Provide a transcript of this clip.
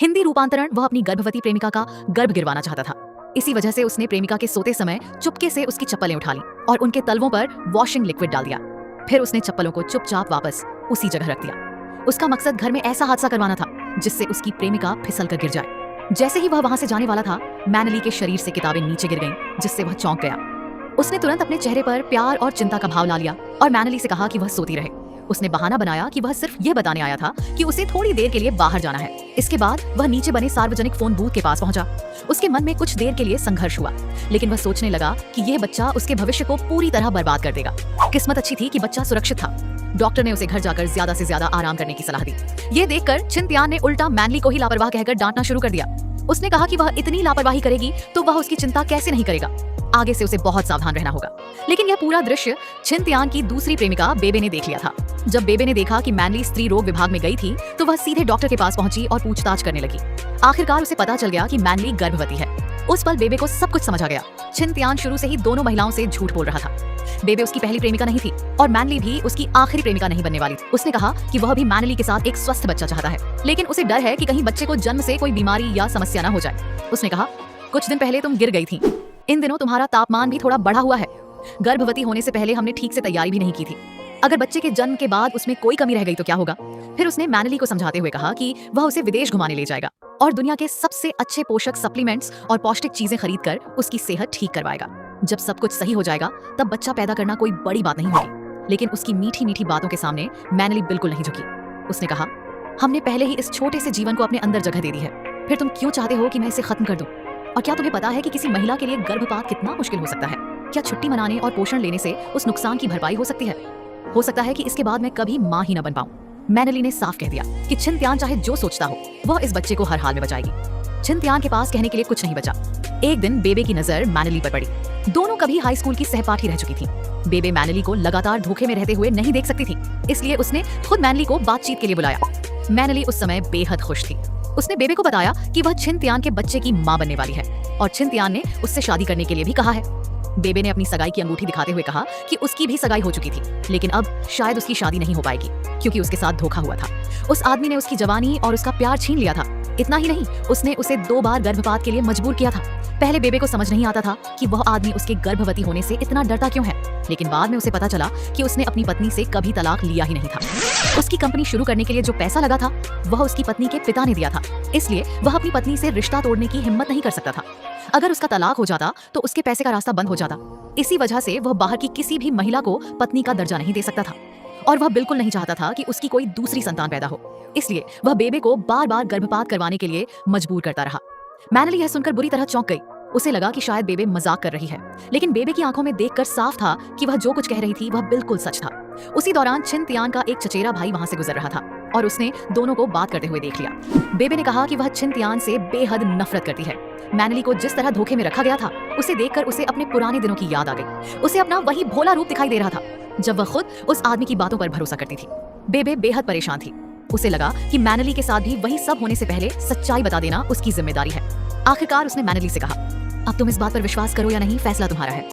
हिंदी रूपांतरण वह अपनी गर्भवती प्रेमिका का गर्भ गिरवाना चाहता था। इसी वजह से उसने प्रेमिका के सोते समय चुपके से उसकी चप्पलें उठा ली और उनके तलवों पर वॉशिंग लिक्विड डाल दिया। फिर उसने चप्पलों को चुपचाप वापस उसी जगह रख दिया। उसका मकसद घर में ऐसा हादसा करवाना था जिससे उसकी प्रेमिका फिसल कर गिर जाए। जैसे ही वह वहां से जाने वाला था, मैनली के शरीर से किताबें नीचे गिर गईं, जिससे वह चौंक गया। उसने तुरंत अपने चेहरे पर प्यार और चिंता का भाव ला लिया और मैनली से कहा कि वह सोती रहे। उसने बहाना बनाया कि वह सिर्फ यह बताने आया था कि उसे थोड़ी देर के लिए बाहर जाना है। इसके बाद वह नीचे बने सार्वजनिक फोन बूथ के पास पहुंचा। उसके मन में कुछ देर के लिए संघर्ष हुआ, लेकिन वह सोचने लगा कि यह बच्चा उसके भविष्य को पूरी तरह बर्बाद कर देगा। किस्मत अच्छी थी कि बच्चा सुरक्षित था। डॉक्टर ने उसे घर जाकर ज्यादा से ज्यादा आराम करने की सलाह दी। ये देखकर छिन-त्यान ने उल्टा मैनली को ही लापरवाह कहकर डांटना शुरू कर दिया। उसने कहा कि वह इतनी लापरवाही करेगी तो वह उसकी चिंता कैसे नहीं करेगा। आगे से उसे बहुत सावधान रहना होगा। लेकिन यह पूरा दृश्य छिन-त्यान की दूसरी प्रेमिका बेबे ने देख लिया था। जब बेबे ने देखा कि मैनली स्त्री रोग विभाग में गई थी, तो वह सीधे डॉक्टर के पास पहुंची और पूछताछ करने लगी। आखिरकार उसे पता चल गया कि मैनली गर्भवती है। उस पल बेबे को सब कुछ समझ आ गया। छिन-त्यान शुरू से ही दोनों महिलाओं से झूठ बोल रहा था। बेबे उसकी पहली प्रेमिका नहीं थी और मैनली भी उसकी आखिरी प्रेमिका नहीं बनने वाली थी। उसने कहा कि वह भी मैनली के साथ एक स्वस्थ बच्चा चाहता है, लेकिन उसे डर है कि कहीं बच्चे को जन्म से कोई बीमारी या समस्या न हो जाए। उसने कहा, कुछ दिन पहले तुम गिर गई थी। इन दिनों तुम्हारा तापमान भी थोड़ा बढ़ा हुआ है। गर्भवती होने से पहले हमने ठीक से तैयारी भी नहीं की थी। अगर बच्चे के जन्म के बाद उसमें कोई कमी रह गई तो क्या होगा। फिर उसने मैनली को समझाते हुए कहा कि वह उसे विदेश घुमाने ले जाएगा और दुनिया के सबसे अच्छे पोषक सप्लीमेंट्स और पौष्टिक चीजें खरीदकर उसकी सेहत ठीक करवाएगा। जब सब कुछ सही हो जाएगा तब बच्चा पैदा करना कोई बड़ी बात नहीं होगी। लेकिन उसकी मीठी मीठी बातों के सामने मैनली बिल्कुल नहीं झुकी। उसने कहा, हमने पहले ही इस छोटे से जीवन को अपने अंदर जगह दे दी है, फिर तुम क्यों चाहते हो कि मैं इसे खत्म कर दूं? और क्या तुम्हें पता है कि किसी महिला के लिए गर्भपात कितना मुश्किल हो सकता है? क्या छुट्टी मनाने और पोषण लेने से उस नुकसान की भरपाई हो सकती है? हो सकता है कि इसके बाद मैं कभी माँ ही न बन पाऊं। मैनली ने साफ कह दिया कि छिन-त्यान चाहे जो सोचता हो, वह इस बच्चे को हर हाल में बचाएगी। छिन-त्यान के पास कहने के लिए कुछ नहीं बचा। एक दिन बेबे की नजर मैनली पर पड़ी। दोनों कभी हाई स्कूल की सहपाठी रह चुकी थी। बेबे मैनली को लगातार धोखे में रहते हुए नहीं देख सकती थी, इसलिए उसने खुद मैनली को बातचीत के लिए बुलाया। मैनली उस समय बेहद खुश थी। उसने बेबे को बताया कि वह छिन-त्यान के बच्चे की मां बनने वाली है और छिन-त्यान ने उससे शादी करने के लिए भी कहा है। बेबे ने अपनी सगाई की अंगूठी दिखाते हुए कहा कि उसकी भी सगाई हो चुकी थी, लेकिन अब शायद उसकी शादी नहीं हो पाएगी क्योंकि उसके साथ धोखा हुआ था। उस आदमी ने उसकी जवानी और उसका प्यार छीन लिया था। इतना ही नहीं, उसने उसे 2 बार गर्भपात के लिए मजबूर किया था। पहले बेबे को समझ नहीं आता था कि वह आदमी उसके गर्भवती होने से इतना डरता क्यों है, लेकिन बाद में उसे पता चला कि उसने अपनी पत्नी से कभी तलाक लिया ही नहीं था। उसकी कंपनी शुरू करने के लिए जो पैसा लगा था, वह उसकी पत्नी के पिता ने दिया था, इसलिए वह अपनी पत्नी से रिश्ता तोड़ने की हिम्मत नहीं कर सकता था। अगर उसका तलाक हो जाता तो उसके पैसे का रास्ता बंद हो जाता। इसी वजह से वह बाहर की किसी भी महिला को पत्नी का दर्जा नहीं दे सकता था और वह बिल्कुल नहीं चाहता था कि उसकी कोई दूसरी संतान पैदा हो। इसलिए वह बेबे को बार-बार गर्भपात करवाने के लिए मजबूर करता रहा। मैनली यह सुनकर बुरी तरह चौंक गई। उसे लगा कि शायद बेबे मजाक कर रही है, लेकिन बेबे की आंखों में देखकर साफ था कि वह जो कुछ कह रही थी वह बिल्कुल सच था। उसी दौरान छिन-त्यान का एक चचेरा भाई वहां से गुजर रहा था और उसने दोनों को बात करते हुए देख लिया। बेबे ने कहा कि वह छिन-त्यान से बेहद नफरत करती है। मैनली को जिस तरह धोखे में रखा गया था, उसे देखकर उसे अपने पुराने दिनों की याद आ गई। उसे अपना वही भोला रूप दिखाई दे रहा था जब वह खुद उस आदमी की बातों पर भरोसा करती थी। बेबे बेहद परेशान थी। उसे लगा कि मैनली के साथ भी वही सब होने से पहले सच्चाई बता देना उसकी जिम्मेदारी है। आखिरकार उसने मैनली से कहा, अब तुम इस बात पर विश्वास करो या नहीं, फैसला तुम्हारा है।